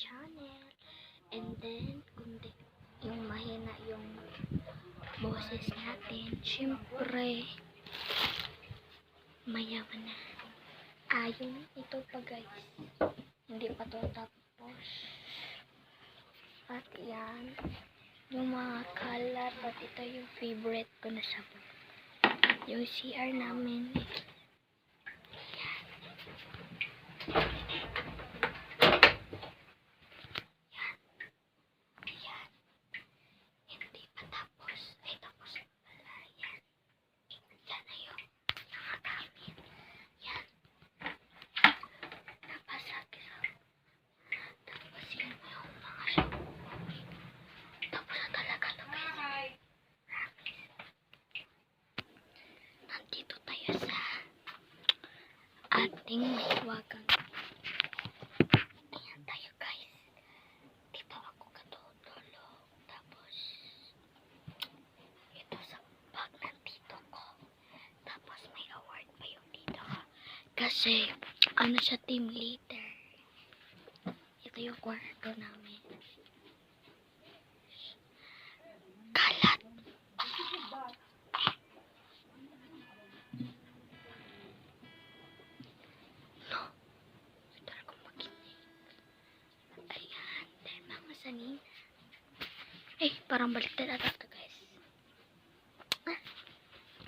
channel. And then, kung di, yung mahina yung boses natin, syempre, mayaman na. Ayun, ito pa guys. Hindi pa to tapos. At yan, yung mga color, at ito yung favorite ko na sabon. Yung CR namin. Yan. Yan. Ayan. Hindi pa tapos. Ay, tapos na pala. Yan. Yan na yung mga gamit. Yan. Napasag. Tapos yun yung mga shampoo. Tapos na talaga ito guys. Nandito tayo sa ating mahiwagang. Ayan tayo guys. Dito ako katutulog. Tapos ito sa bag ng tito ko. Tapos may award pa yung tito ko. Kasi ano siya, team leader. Ito yung kwarto namin. Kalat. No. Ito ako makinig. Ayan. Dahil mga sanin. Eh, parang baliktad ata ito guys.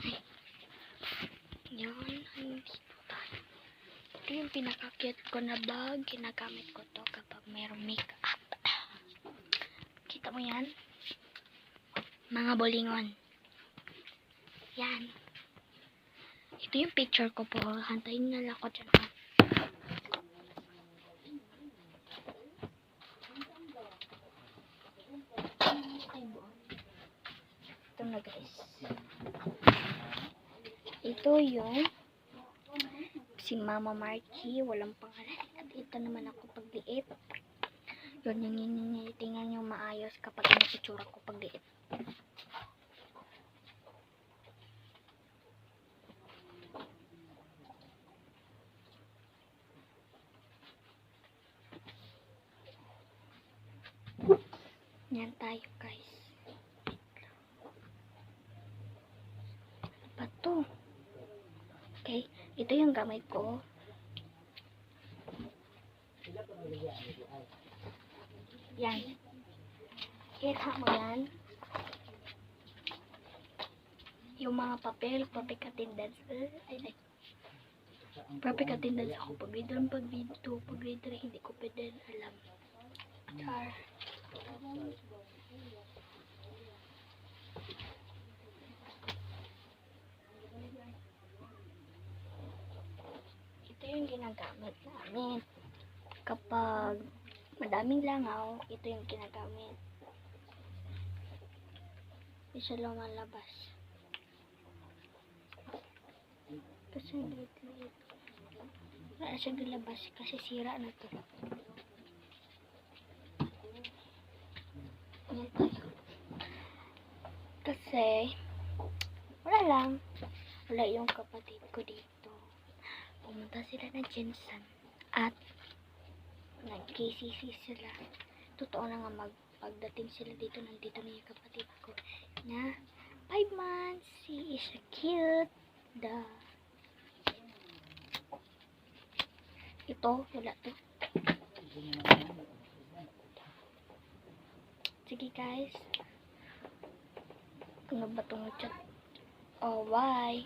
Ay. Yan. Nandito tayo. Ito yung pinaka-cute ko na bag. Ginagamit ko to kapag mayroong make-up. Kita mo yan? Mga bolingon. Yan. Ito yung picture ko po. Hantayin na lang ko dyan. Ito na guys. Ito yung si Mama Marky. Walang pangalan. At ito naman ako pagliit. Yun yung tingnan yung maayos kapag nakitsura ko pagliit. Yan tayo guys. Ano ba to? Okay. Ito yung gamit ko. Yan. Kita mo yan. Yung mga papel, perfect attendance. Perfect attendance ako. Pag grade 1, pag grade 2, pag grade 3, hindi ko pa din alam. Char. Ito yung ginagamit namin. Kapag madaming langaw, ito yung ginagamit. Hindi siya lumalabas. Kasi liit-liit. Wala siya galabas kasi sira na to. Yan tayo. Kasi wala lang. Wala yung kapatid ko dito. Pumunta sila ng Jensen at nag-KCC sila. Totoo na nga pagdating sila dito, nandito na yung kapatid ko na 5 months. She is cute. Ito, wala to. Sige guys. Ano ba itong chat? Oh, bye.